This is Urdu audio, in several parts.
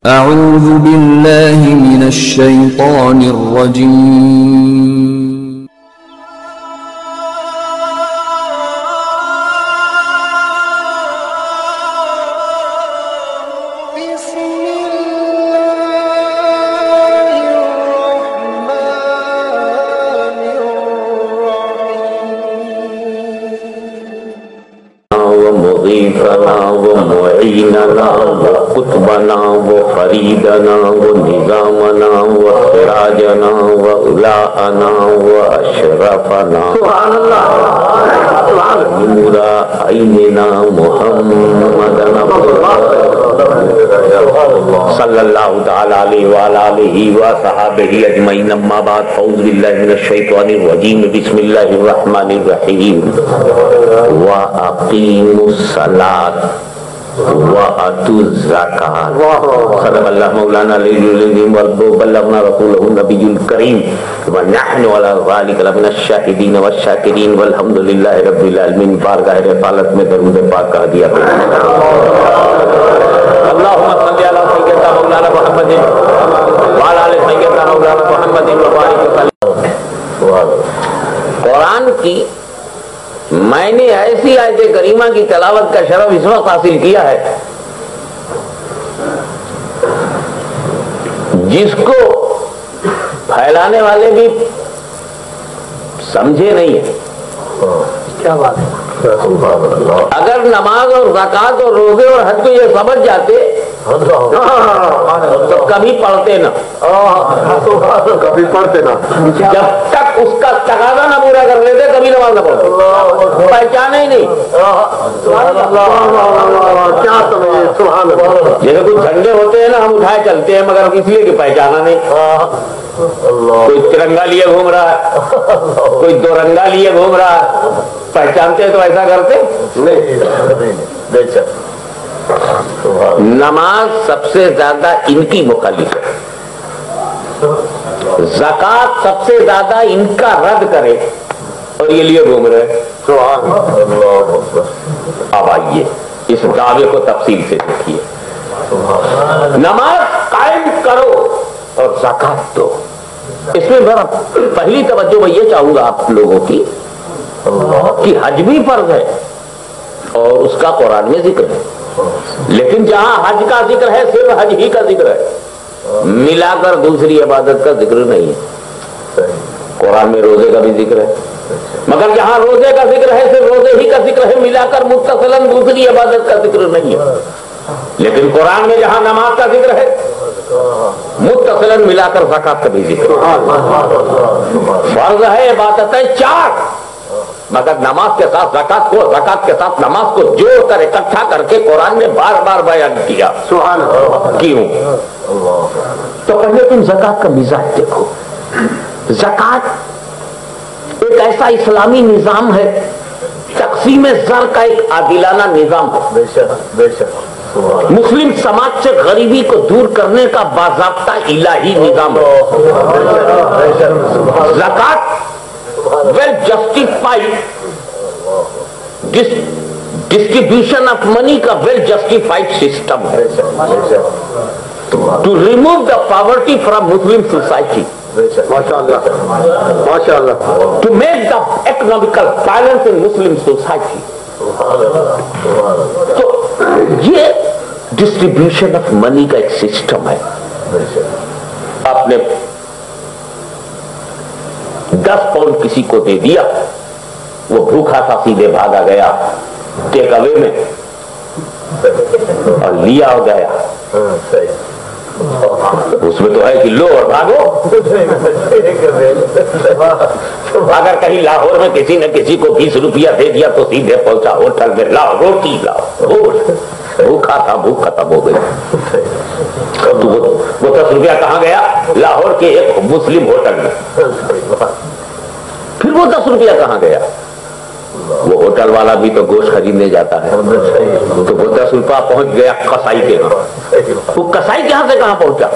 اعوذ باللہ من الشیطان الرجیم ومعيننا وقطبنا وفريدنا ونظامنا وسراجنا وأولاءنا وأشرفنا نور عيننا محمدنا صلى الله تعالى عليه وعلى آله وصحابه أجمعين. أما بعد فأعوذ بالله من الشيطان الرجيم. بسم الله الرحمن الرحيم. وأقيموا الصلاة وآتوا الزكاة. صدق الله مولانا العظيم وبلغنا رسوله النبي الكريم ونحن على ذلك لمن الشاهدين والشاكرين والحمد لله رب العالمين. بارگاہ رسالت میں درود پاک کا ہدیہ اللهم صل على سيدنا مولانا محمد وعلى آل سيدنا مولانا محمد وبارك وسلم. قرآن کی میں نے ایسی آیت کریمہ کی تلاوت کا شرف اس وقت حاصل کیا ہے جس کو پھیلانے والے بھی سمجھے نہیں ہیں. کیا بات ہے. اگر نماز اور زکوٰۃ اور روزے اور حج کو یہ سمجھ جاتے تو کبھی پڑھتے نہ جب تک اس کا تقاضا نہ پورا کر لیتے کبھی نماز نہ پڑھتے. پہچانے ہی نہیں. جیسے کچھ جھنڈے ہوتے ہیں نا ہم اٹھائے چلتے ہیں مگر اس لیے کہ پہچانا نہیں. کوئی ترنگا لیے گھوم رہا ہے کوئی دو رنگا لیے گھوم رہا ہے. پہچانتے تو ایسا کرتے نہیں. نماز سب سے زیادہ ان کی مخالف ہے. زکوٰۃ سب سے زیادہ ان کا رد کرے اور یہ لیے گھوم رہے. اب آئیے اس دعوے کو تفصیل سے دیکھیے. نماز قائم کرو اور زکوٰۃ دو. اس میں پہلی توجہ میں یہ چاہوں گا آپ لوگوں کی کہ حج بھی فرض ہے اور اس کا قرآن میں ذکر ہے. لیکن جہاں حج کا ذکر ہے صرف حج ہی کا ذکر ہے, ملا کر دوسری عبادت کا ذکر نہیں ہے. قرآن میں روزے کا بھی ذکر ہے مگر جہاں روزے کا ذکر ہے صرف روزے ہی کا ذکر ہے, ملا کر متصلاً دوسری عبادت کا ذکر نہیں ہے. لیکن قرآن میں جہاں نماز کا ذکر ہے متصلاً ملا کر زکوٰۃ کا بھی ذکر ہے. فرض ہے عبادتیں 4 مگر نماز کے ساتھ زکوٰۃ کو, زکوٰۃ کے ساتھ نماز کو جوڑ کر اکٹھا کر کے قرآن نے بار بار بیان کیا. سبحان اللہ. کیوں؟ تو پہلے تم زکوٰۃ کا مزاج دیکھو. زکوٰۃ ایک ایسا اسلامی نظام ہے, تقسیم زر کا ایک عادلانہ نظام ہے. مسلم سماج سے غریبی کو دور کرنے کا باضابطہ الہی نظام ہے. زکوٰۃ well justified distribution of money کا well justified system ہے to remove the poverty from Muslim society, to make the economical balance in Muslim society. تو یہ ڈسٹریبیوشن آف منی کا ایک سسٹم ہے. آپ نے 10 پاؤنڈ کسی کو دے دیا, وہ بھوکا تھا سیدھے بھاگا گیا ٹیک اوے میں اور لیا ہو گیا. اس میں تو ہے کہ لو اور بھاگو. اگر کہیں لاہور میں کسی نے کسی کو 20 روپیہ دے دیا تو سیدھے پہنچا ہوٹل میں, لاؤ روٹی لاؤ. بھوکا تھا بھوک ختم ہو گئی. تو وہ 10 روپیہ کہاں گیا؟ لاہور کے ایک مسلم ہوٹل میں. پھر وہ 10 روپیہ کہاں گیا؟ وہ ہوٹل والا بھی تو گوشت خریدنے جاتا ہے, تو وہ 10 روپیہ پہنچ گیا کسائی کے ہاں. وہ کسائی کے ہاں سے کہاں پہنچا؟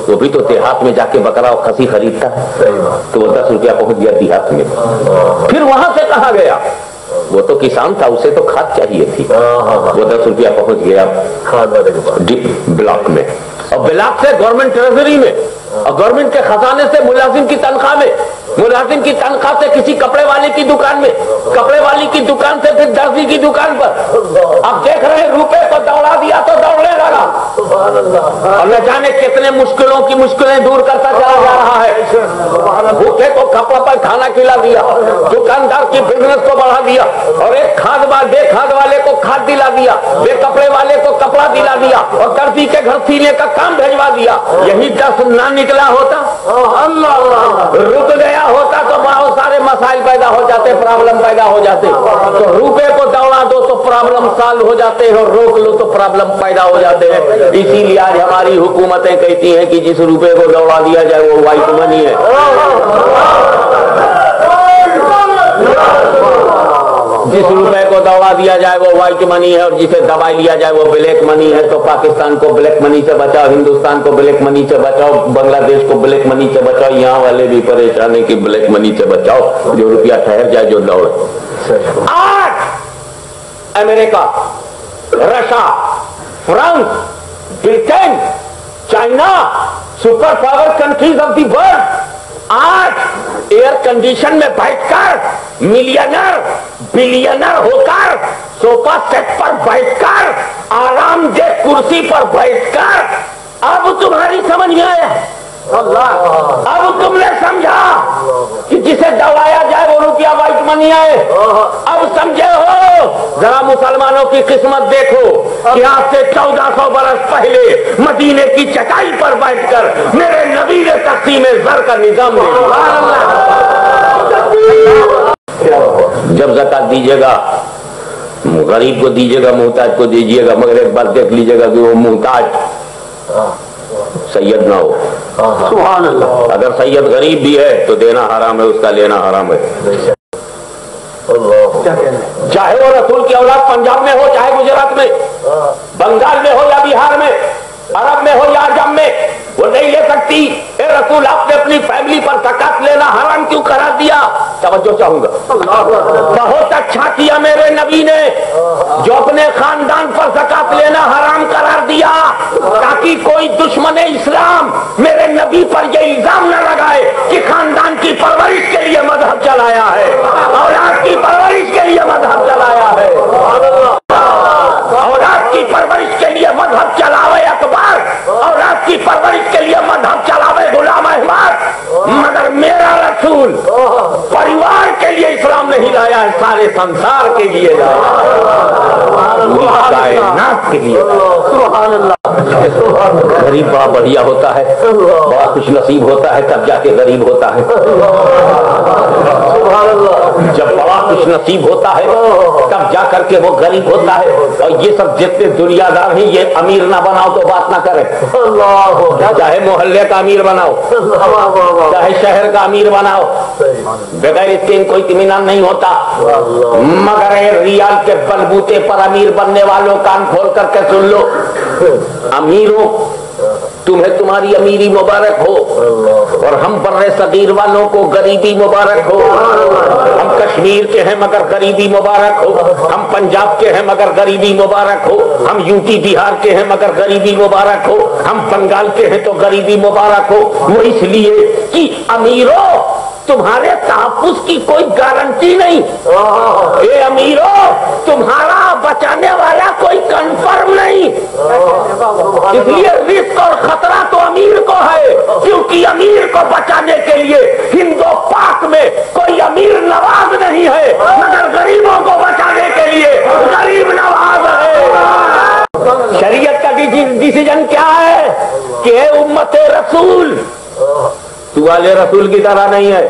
وہ بھی تو دیہات میں جا کے بکرا اور کھسی خریدتا ہے, تو وہ 10 روپیہ پہنچ گیا دیہات میں. پھر وہاں سے کہاں گیا؟ وہ تو کسان تھا, اسے تو کھاد چاہیے تھی, وہ 10 روپیہ پہنچ گیا بلاک میں. اب بلاک سے گورنمنٹ ٹریجری میں اور گورنمنٹ کے خزانے سے ملازم کی تنخواہ میں، ملازم کی تنخواہ سے کسی کپڑے والے کی دکان میں، کپڑے والی کی دکان سے پھر درزی کی دکان پر. اب دیکھ رہے ہیں روپے کو دوڑا دیا تو دوڑنے لگا اور نہ جانے کتنے مشکلوں کی مشکلیں دور کرتا چلا جا رہا ہے. بھوکے کو کپڑا پر کھانا کھلا دیا، دکاندار کی بزنس کو بڑھا دیا اور ایک بے کھاد والے کو کھاد دلا دیا، بے کپڑے والے کو کپڑا دلا دیا اور درزی کے گھر سینے کا کام بھجوا دیا. یہی 10 نہ نکلا ہوتا، رک گیا ہوتا تو بہت سارے مسائل پیدا ہو جاتے، پرابلم پیدا ہو جاتے. تو روپے کو دوڑا دو تو پرابلم سالو ہو جاتے ہیں اور روک لو تو پرابلم پیدا ہو جاتے ہیں. اسی لیے آج ہماری حکومتیں کہتی ہیں کہ جس روپے کو دوڑا دیا جائے وہ وائٹ منی ہے، جس روپے کو دوڑا دیا جائے وہ وائٹ منی ہے اور جسے دبا لیا جائے وہ بلیک منی ہے. تو پاکستان کو بلیک منی سے بچاؤ، ہندوستان کو بلیک منی سے بچاؤ، بنگلہ دیش کو بلیک منی سے بچاؤ. یہاں والے بھی پریشان ہیں کہ بلیک منی سے بچاؤ، جو روپیہ ٹھہر جائے جو دوڑ. آج امریکہ، Russia, France, Britain, China, super power countries of the world آج ایئر کنڈیشن میں بیٹھ کر، ملینر بلینر ہو کر، صوفہ سیٹ پر بیٹھ کر، آرام دہ کرسی پر بیٹھ کر، اب تمہاری سمجھ میں آیا، اب تم نے سمجھا کہ جسے دوڑایا جائے وہ روپیہ وائٹ منی ہے. اب سمجھے ہو. ذرا مسلمانوں کی قسمت دیکھو کہ آج سے 1400 برس پہلے مدینے کی چٹائی پر بیٹھ کر میرے نبی نے تقسیم زر کا نظام دے دیا. جب زکات دیجیے گا غریب کو دیجیے گا، محتاج کو دیجیے گا، مگر ایک بات دیکھ لیجیے گا کہ وہ محتاج سید نہ ہو. سبحان اللہ. اگر سید غریب بھی ہے تو دینا حرام ہے، اس کا لینا حرام ہے. چاہے وہ رسول کی اولاد پنجاب میں ہو، چاہے گجرات میں، بنگال میں ہو یا بہار میں، عرب میں ہو یا عجم میں، وہ نہیں لے سکتی. اے رسول آپ نے اپنی فیملی پر زکات لینا حرام کیوں قرار دیا؟ توجہ چاہوں گا. بہت اچھا کیا میرے نبی نے جو اپنے خاندان پر زکات لینا حرام قرار دیا، تاکہ کوئی دشمن اسلام میرے نبی پر یہ الزام نہ لگائے کہ خاندان کی پرورش کے لیے مذہب چلایا ہے، اولاد کی پرورش کے لیے مذہب چلایا ہے. اولاد کی پرورش کے لیے مذہب چلاوے اکبر، اولاد کی پرورش کے لیے مذہب چلاوے غلام احمد، مگر میرا رسول پریوار کے لیے اسلام نہیں لایا ہے، سارے سنسار کے لیے لایا، کائنات کے لیے. سبحان اللہ. غریب بڑا بڑھیا ہوتا ہے، بڑا خوش نصیب ہوتا ہے، تب جا کے غریب ہوتا ہے. جب بڑا خوش نصیب ہوتا ہے تب جا کر کے وہ غریب ہوتا ہے. اور یہ سب جتنے دنیا دار ہیں یہ امیر نہ بناؤ تو بات نہ کرے. چاہے محلے کا امیر بناؤ، چاہے شہر کا امیر بناؤ، بغیر اس کے ان کو اطمینان نہیں ہوتا. مگر ریال کے بلبوتے پر امیر بننے والوں کان کھول کر کے سن لو، امیروں تمہیں تمہاری امیری مبارک ہو، اور ہم بر صغیر والوں کو غریبی مبارک ہو. ہم کشمیر کے ہیں مگر غریبی مبارک ہو، ہم پنجاب کے ہیں مگر غریبی مبارک ہو، ہم یو پی بہار کے ہیں مگر غریبی مبارک ہو، ہم بنگال کے ہیں تو غریبی مبارک ہو. وہ اس لیے کہ امیروں تمہارے تحفظ کی کوئی گارنٹی نہیں. اے امیروں تمہارا بچانے والا کوئی کنفرم نہیں. اس لیے رسک اور خطرہ تو امیر کو ہے، کیونکہ امیر کو بچانے کے لیے ہند و پاک میں کوئی امیر نواز نہیں ہے، مگر غریبوں کو بچانے کے لیے غریب نواز ہے. شریعت کا ڈیسیجن کیا ہے کہ اے امت رسول تو آل رسول کی طرح نہیں ہے.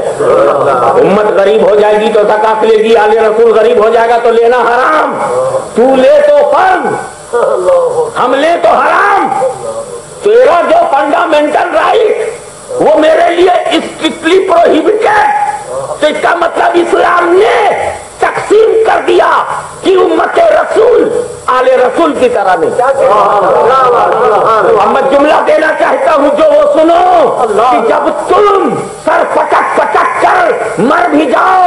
امت غریب ہو جائے گی تو زکات لے گی، آل رسول غریب ہو جائے گا تو لینا حرام. تو لے تو فرض، ہم لے تو حرام. تیرا جو فنڈامنٹل رائٹ وہ میرے لیے اسٹرکٹلی پروہیبٹڈ. تو اس کا مطلب اسلام نے تقسیم کر دیا کہ امت رسول آل رسول کی طرح نہیں. اب میں جملہ دینا چاہتا ہوں جو وہ سنو کہ جب تم سر پٹک پٹک کر مر بھی جاؤ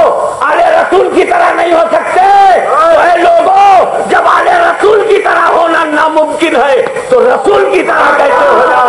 آل رسول کی طرح نہیں ہو سکتے. تو اے لوگوں جب آل رسول کی طرح ہونا ناممکن ہے تو رسول کی طرح کیسے ہو جاؤ؟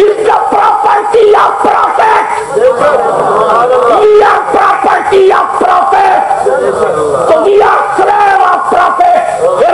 is the property of prophet. We are property of prophet. So we are slave of prophet.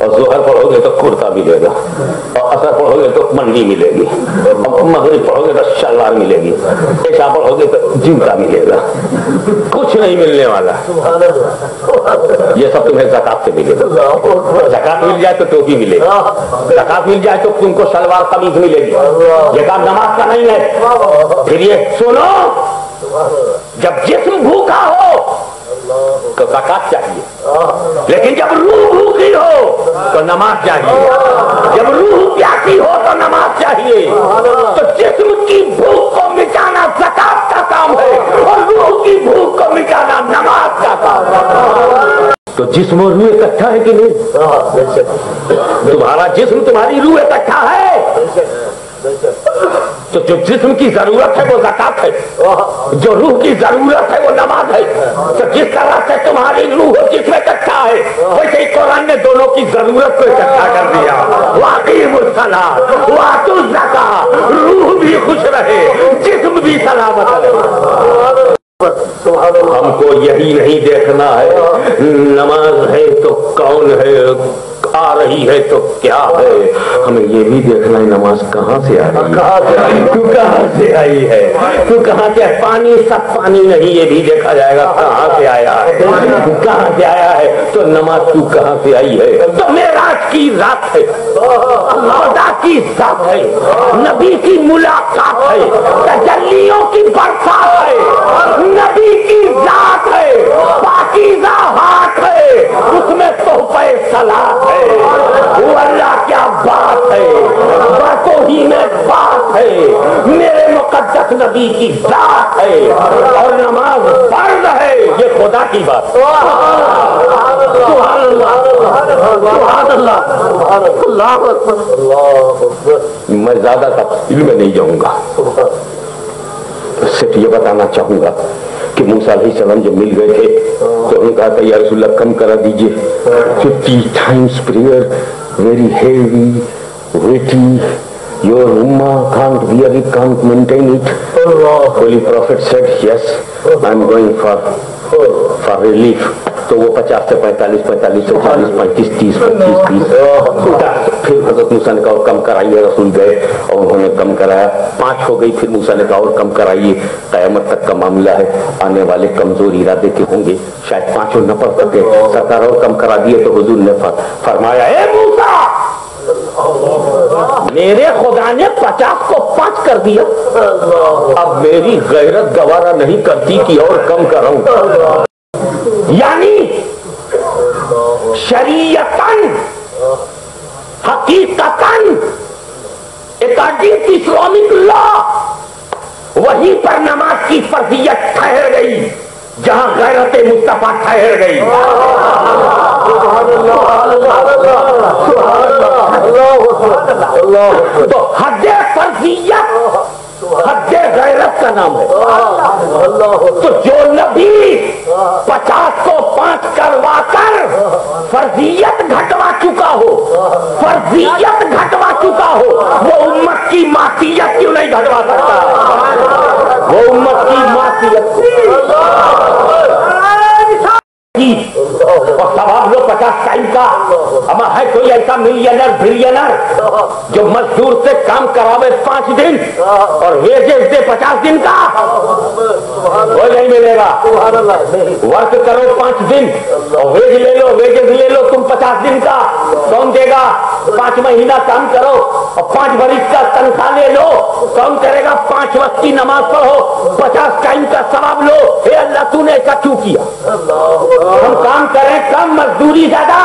اور ظہر پڑھو گے تو کرتا ملے گا، اور اثر پڑھو گے تو منڈی ملے گی، اور مغرب پڑھو گے تو شلوار ملے گی، عشاء پڑھو گے تو جوتا ملے گا، کچھ نہیں ملنے والا۔ یہ سب تمہیں زکات سے ملے گا، زکات مل جائے تو ٹوپی ملے گی، زکات مل جائے تو تم کو شلوار قمیض ملے گی، یہ کام نماز کا نہیں ہے۔ پھر یہ سنو، جب جسم بھوکا ہو تو زکات چاہیے، لیکن جب روح بھوکی ہو تو نماز چاہیے، جب روح پیاسی ہو تو نماز چاہیے۔ تو جسم کی بھوک کو مٹانا زکات کا کام ہے، اور روح کی بھوک کو مٹانا نماز کا کام ہے۔ تو جسم اور روح اکٹھا ہے کہ نہیں؟ تمہارا جسم تمہاری روح اکٹھا ہے، تو جو جسم کی ضرورت ہے وہ زکات ہے، جو روح کی ضرورت ہے وہ نماز ہے۔ تو جس طرح سے تمہاری روح اور جسم اکٹھا ہے، ویسے ہی قرآن نے دونوں کی ضرورت کو اکٹھا کر دیا۔ وَأَقِیمُوا الصَّلَاةَ وَآتُوا الزَّکَاةَ، روح بھی خوش رہے، جسم بھی سلامت رہے۔ ہم کو یہی نہیں دیکھنا ہے نماز ہے تو کون ہے، آ رہی ہے تو کیا ہے، ہمیں یہ بھی دیکھنا ہے نماز کہاں سے آ رہی ہے، تو کہاں سے آئی ہے، تو کہاں سے پانی سب پانی نہیں، یہ بھی دیکھا جائے گا کہاں سے آیا ہے، کہاں سے آیا ہے۔ تو نماز تو کہاں سے آئی ہے، تو معراج کی رات ہے، خدا کی ذات ہے، نبی کی ملاقات ہے، تجلیوں کی برسات ہے، نبی کی ذات ہے، پاکیزہ ہاتھ ہے، اس میں تحفہ صلاۃ ہے۔ وہ اللہ کیا بات ہے، باتوں ہی میں بات ہے، میرے مقدس نبی کی ذات ہے، اور نماز فرض ہے، یہ خدا کی بات۔ سبحان اللہ، سبحان اللہ، اللہ اکبر۔ میں زیادہ تفصیل میں نہیں جاؤں گا، صرف یہ بتانا چاہوں گا کہ موسیٰ علیہ السلام جب مل گئے تھے تو انہوں نے کہا کہ یا رسول اللہ کم کرا دیجئے، 50 times prayer, very heavy, weighty, your ummah can't bear it, can't maintain it. Holy Prophet said, yes, I'm going for relief. تو وہ 50 سے 45 سے 40 35 30 25 30 پھر حضرت موسیٰ نے کہا اور کم کرائیے، رسول گئے اور انہوں نے کم کرایا، 5 ہو گئی، پھر موسیٰ نے کہا اور کم کرائیے، قیامت تک کا معاملہ ہے، آنے والے کمزور ارادے کے ہوں گے، شاید 5 نہ پڑھ سکے، سرکار اور کم کرا دیے تو حضور نے فرمایا اے موسیٰ، میرے خدا نے 50 کو 5 کر دیا، اب میری غیرت گوارا نہیں کرتی کہ اور کم کراؤں، یعنی شریعتاً حقیقتاً اکارڈنگ ٹو اسلامک لا وہیں پر نماز کی فرضیت ٹھہر گئی جہاں غیرت مصطفیٰ ٹھہر گئی۔ تو حد فرضیت حد غیرت کا نام ہے۔ تو جو نبی 50 کو 5 کروا کر فرضیت گھٹوا چکا ہو، فرضیت گھٹوا چکا ہو، وہ امت کی معصیت کیوں نہیں گھٹوا سکتا؟ وہ امت کی معصیت اور ثواب لو 50 ٹائم کا۔ اما ہے کوئی ایسا ملینر بلینر جو مزدور سے کام کراوے 5 دن اور ویجز دے 50 دن کا؟ وہ نہیں ملے گا۔ ورک کرو 5 دن اور ویج لے لو، ویجز لے لو تم 50 دن کا، کون دے گا؟ 5 مہینہ کام کرو اور 5 برس کا تنخواہ لے لو، کون کرے گا؟ 5 وقت کی نماز پڑھو، 50 ٹائم کا ثواب لو۔ اے اللہ تو نے ایسا کیوں کیا؟ ہم کام کریں کم، مزدوری زیادہ،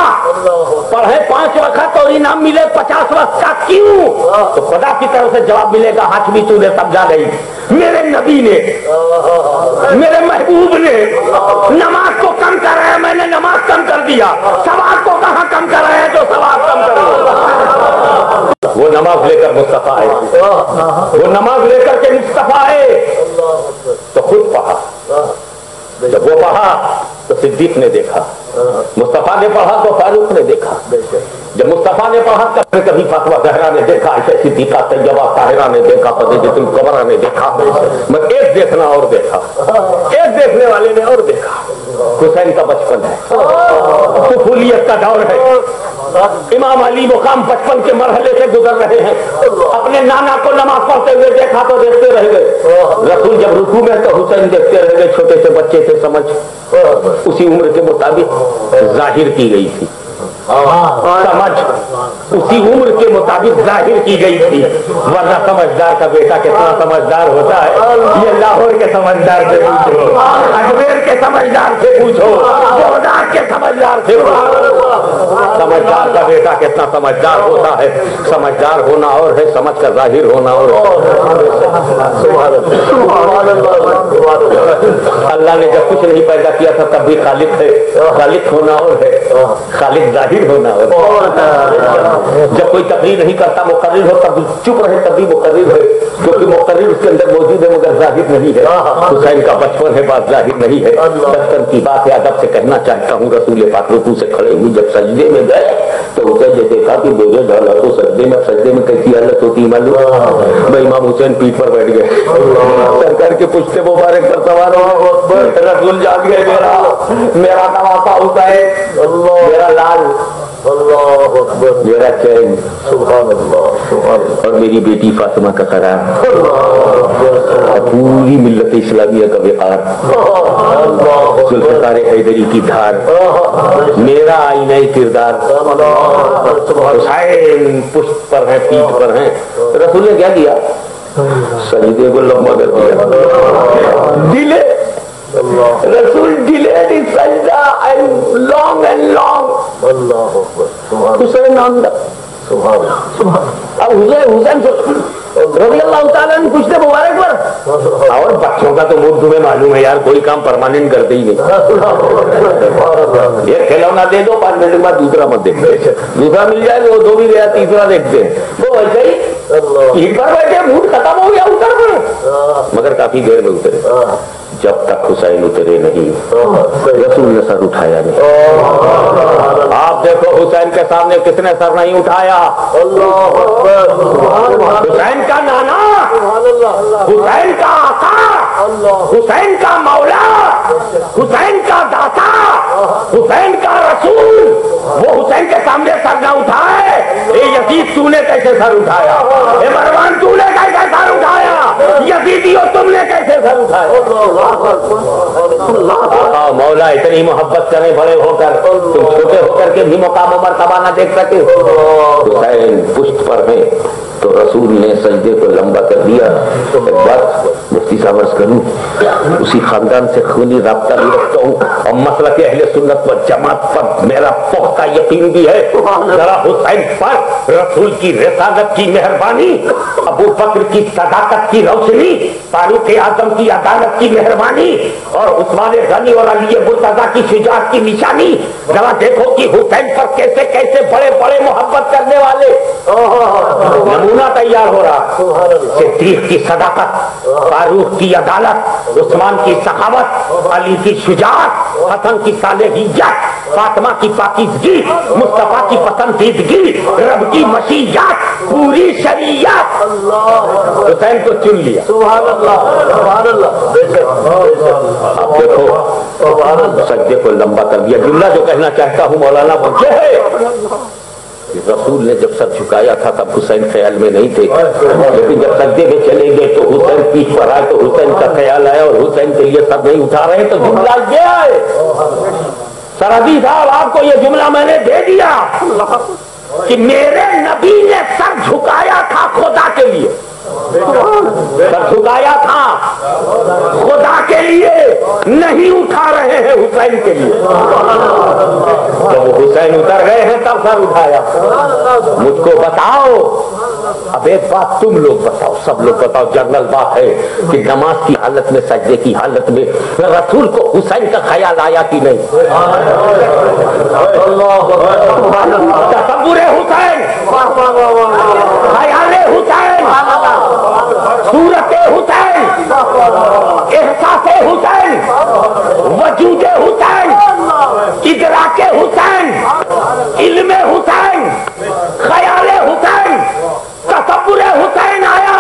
پڑھے 5 وقت اور انعام ملے 50 وقت کا، کیوں؟ تو خدا کی طرف سے جواب ملے گا حاکمی تو نے سمجھا نہیں، میرے نبی نے، میرے محبوب نے نماز کو کم کرایا، میں نے نماز کم کر دیا، ثواب کو کہاں کم کرایا ہے جو ثواب کم کرو؟ وہ نماز لے کر مصطفیٰ ہے، وہ نماز لے کر کے مصطفیٰ ہے۔ تو خود پڑھا، جب وہ پڑھا تو صدیق نے دیکھا، مصطفیٰ نے پڑھا تو فاروق نے دیکھا، جب مصطفیٰ نے پڑھا کبھی فاطمہ زہرا نے دیکھا، ایسے صدیقہ طیبہ طاہرہ نے دیکھا، خدیجہ کبریٰ نے دیکھا، میں ایک دیکھنا اور دیکھا، ایک دیکھنے والے نے اور دیکھا۔ حسین کا بچپن ہے، طفولیت کا دور ہے، امام علی مقام 55 کے مرحلے سے گزر رہے ہیں، اپنے نانا کو نماز پڑھتے ہوئے دیکھا تو دیکھتے رہ گئے، رسول جب رکوع میں تو حسین دیکھتے رہ گئے، چھوٹے سے بچے سے سمجھ اسی عمر کے مطابق ظاہر کی گئی تھی، سمجھ اسی عمر کے مطابق ظاہر کی گئی تھی، ورنہ سمجھدار کا بیٹا کتنا سمجھدار ہوتا ہے یہ لاہور کے سمجھدار سے پوچھو، اجمیر کے سمجھدار سے پوچھو، بغداد کے سمجھدار سے پوچھو، سمجھدار کا بیٹا کتنا سمجھدار ہوتا ہے، سمجھدار ہونا اور ہے، سمجھ کا ظاہر ہونا اور ہے۔ اللہ نے جب کچھ نہیں پیدا کیا تھا تب بھی خالق ہے، خالق ہونا اور ہے، خالق ظاہر ہونا اور ہے۔ جب کوئی تقریر نہیں کرتا مقرر ہو تب چپ رہے تب بھی مقرر ہے، کیونکہ مقرر اس کے اندر موجود ہے مگر ظاہر نہیں ہے۔ حسین کا بچپن ہے بات ظاہر نہیں ہے، بچپن کی بات ہے ادب سے کہنا چاہتا ہوں، رسول پاک رکوع سے کھڑے ہوئے جب سجدے میں گئے تو حسین نے دیکھا کہ بوجھے ڈالا تو سجدے میں کیسی حالت ہوتی ہے معلوم؟ بھائی امام حسین پیٹھ پر بیٹھ گئے، سرکار کے پشتے مبارک پر سوار ہو، رسول جان گئے میرا نواسا حسین، میرا لال، میرا چین، اور میری بیٹی فاطمہ کا قرار، پوری ملت اسلامیہ کا وقار، ذوالفقار حیدری کی دھار، میرا آئینہ کردار، حسین پشت پر ہیں پیٹھ پر ہیں۔ رسول نے کیا کیا؟ سجدے کو لمبا کر دیا، ڈیلے، رسول delayed his sajda and long حسین اندر، اب حسین رضی اللہ تعالیٰ نے پوچھتے مبارک پر، اور بچوں کا تو موڈ تمہیں معلوم ہے یار، کوئی کام پرماننٹ کرتے ہی نہیں، یہ کھلونا دے دو 5 منٹ کے بعد دوسرا مت دیکھتے، دوسرا مل جائے وہ 2 بھی گیا تیسرا دیکھتے ہیں، وہ ویسے ہی ایک بار بیٹھے موڈ ختم ہو گیا اتر پڑے، مگر کافی دیر میں اترے، جب تک حسین اترے نہیں رسول نے سر اٹھایا نہیں۔ آپ دیکھو حسین کے سامنے کس نے سر نہیں اٹھایا؟ حسین کا نانا، حسین کا آقا، حسین کا مولا، حسین کا داتا، حسین کا رسول، وہ حسین کے سامنے سر نہ اٹھائے۔ اے یزید تو نے کیسے سر اٹھایا؟ اے مروان تو نے کیسے سر اٹھایا؟ یزیدیو تم نے کیسے سر اٹھایا؟ مولا اتنی محبت کریں بڑے ہو کر، تم چھوٹے ہو کر کے بھی مقام و مرتبہ نہ دیکھ سکے۔ حسین پشت پر ہیں تو رسول نے سجدے کو لمبا کر دیا۔ ایک بات مفتی صاحب عرض کروں، اسی خاندان سے خونی رابطہ بھی رکھتا ہوں اور مسلک اہل سنت و جماعت پر میرا پختہ یقین بھی ہے۔ ذرا حسین پر رسول کی رسالت کی مہربانی، ابو بکر کی صداقت کی روشنی، فاروق اعظم کی عدالت کی مہربانی اور عثمان غنی اور علی مرتضیٰ کی شجاعت کی نشانی، ذرا دیکھو کہ حسین پر کیسے کیسے بڑے بڑے محبت کرنے والے نمونہ تیار ہو رہا۔ صدیق کی صداقت، فاروق کی عدالت، عثمان کی سخاوت، علی کی شجاعت، حسن کی صالحیت، فاطمہ کی پاکیزگی، مصطفیٰ کی پسندیدگی، رب کی مشیت، پوری شریعت، حسین کو چن لیا۔ اب دیکھو سجدے کو لمبا کر دیا۔ جملہ جو کہنا چاہتا ہوں مولانا وہ یہ ہے، رسول نے جب سر جھکایا تھا تب حسین خیال میں نہیں تھے، لیکن جب سجدے میں چلے گئے تو حسین پیٹھ پر آئے تو حسین کا خیال آیا اور حسین کے لیے سر نہیں اٹھا رہے، تو جملہ یہ ہے۔ سرحدی صاحب آپ کو یہ جملہ میں نے دے دیا کہ میرے نبی نے سر جھکایا تھا خدا کے لیے، سر جھکایا تھا خدا کے لیے، نہیں اٹھا رہے ہیں حسین کے لیے۔ جب حسین اتر گئے ہیں تب سر اٹھایا۔ مجھ کو بتاؤ، اب ایک بات تم لوگ بتاؤ، سب لوگ بتاؤ، جنرل بات ہے کہ نماز کی حالت میں، سجدے کی حالت میں رسول کو حسین کا خیال آیا کہ نہیں؟ تصور حسین، خیال حسین، صورت حسین، احساس حسین، وجود حسین، ادراک حسین، علم حسین، خیال حسین، تصور حسین آیا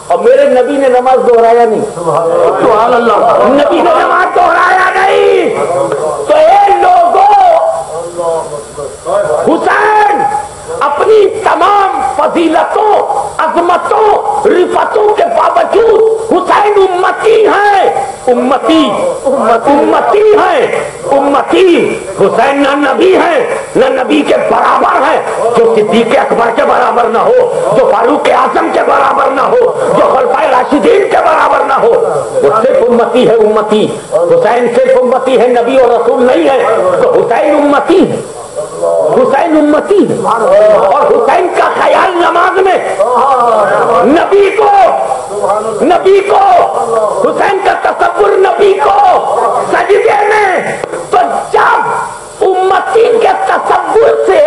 اور میرے نبی نے نماز دہرایا نہیں۔ سبحان اللہ، نبی نے نماز دہرایا نہیں۔ تو اے لوگوں، حسین تمام فضیلتوں عظمتوں رفتوں کے باوجود حسین امتی ہیں، امتی امتی ہیں، امتی۔ حسین نہ نبی ہے نہ نبی کے برابر ہے، جو صدیق اکبر کے برابر نہ ہو، جو فاروق اعظم کے برابر نہ ہو، جو خلفائے راشدین کے برابر نہ ہو، وہ صرف امتی ہے، امتی۔ حسین صرف امتی ہے، نبی اور رسول نہیں ہے، تو حسین امتی ہے، حسین امتی ہے۔ اور حسین کا خیال نماز میں نبی کو حسین کا تصور نبی کو سجدے میں، تو جب امتی کے تصور سے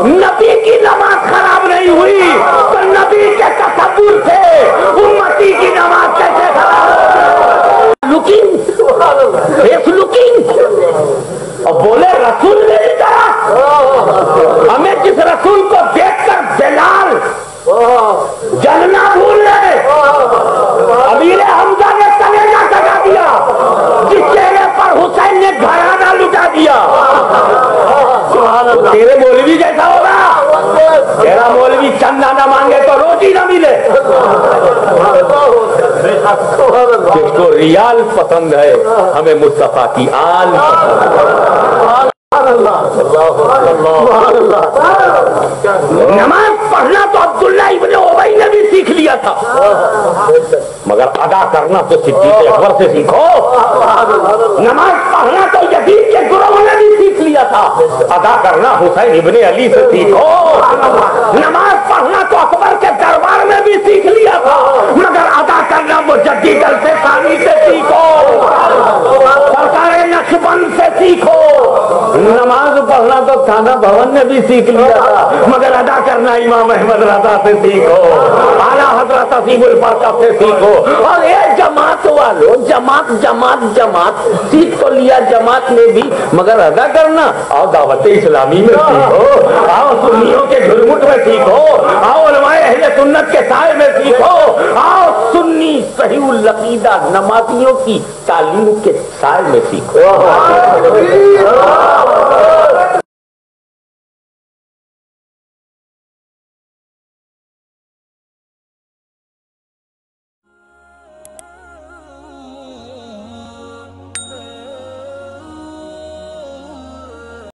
نبی کی نماز خراب نہیں ہوئی تو نبی کے تصور سے امتی کی نماز کیسے خراب؟ لوکنگ اور بولے رسول میری طرح، ہمیں جس رسول کو دیکھ کر بلال جلنا بھول گئے، امیر حمزہ نے کلیجہ سجا دیا، جس چہرے پر حسین نے گھرانہ لٹا دیا، تیرے مولوی جیسا ہوگا، تیرا مولوی چندہ نہ مانگے تو روٹی نہ ملے۔ جس کو ریال پسند ہے ہمیں مصطفیٰ کی آل پسند۔ نماز پڑھنا تو عبداللہ ابن ابی نے بھی سیکھ لیا تھا، مگر ادا کرنا تو صدیق اکبر سے سیکھو۔ نماز پڑھنا تو یزید کے گروہ نے بھی سیکھ لیا تھا، ادا کرنا حسین ابن علی سے سیکھو۔ نماز پڑھنا تو اکبر کے دربار میں بھی سیکھ لیا تھا، مگر ادا کرنا مجدد سے ثانی سے سیکھو، سرکار نقشبند سے سیکھو۔ نماز پڑھنا تو تھانہ بھون نے بھی سیکھ لیا تھا، مگر ادا کرنا امام احمد رضا سے سیکھو، اعلیٰ حضرت عظیم البرکت سے سیکھو۔ اور اے جماعت والو، جماعت جماعت جماعت سیکھ تو لیا جماعت میں بھی، مگر ادا کرنا آؤ دعوت اسلامی میں سیکھو، آؤ سنیوں کے جھرمٹ میں سیکھو، آؤ علماء اہل سنت کے سائے میں سیکھو، آؤ سنی صحیح العقیدہ نمازیوں کی تعلیم کے سائے میں سیکھو۔